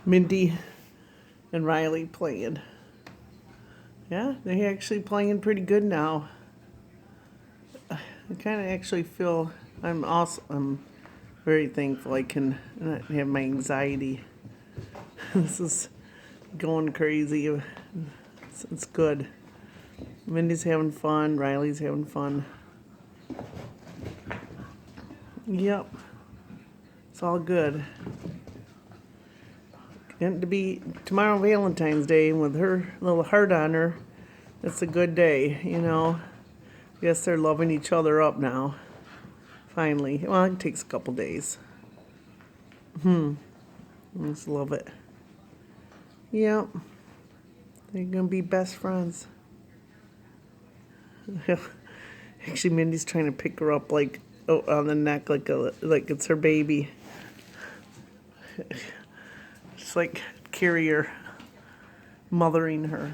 Mindy and Riley playing. Yeah, they're actually playing pretty good now. I kind of actually feel I'm very thankful I can not have my anxiety. This is going crazy. It's good. Mindy's having fun. Riley's having fun. Yep, it's all good. And to be tomorrow Valentine's Day with her little heart on her, it's a good day, you know. Yes, they're loving each other up now. Finally. Well, it takes a couple days. I just love it. Yep. They're gonna be best friends. Actually, Mindy's trying to pick her up like on the neck like it's her baby. Just like carry her, mothering her.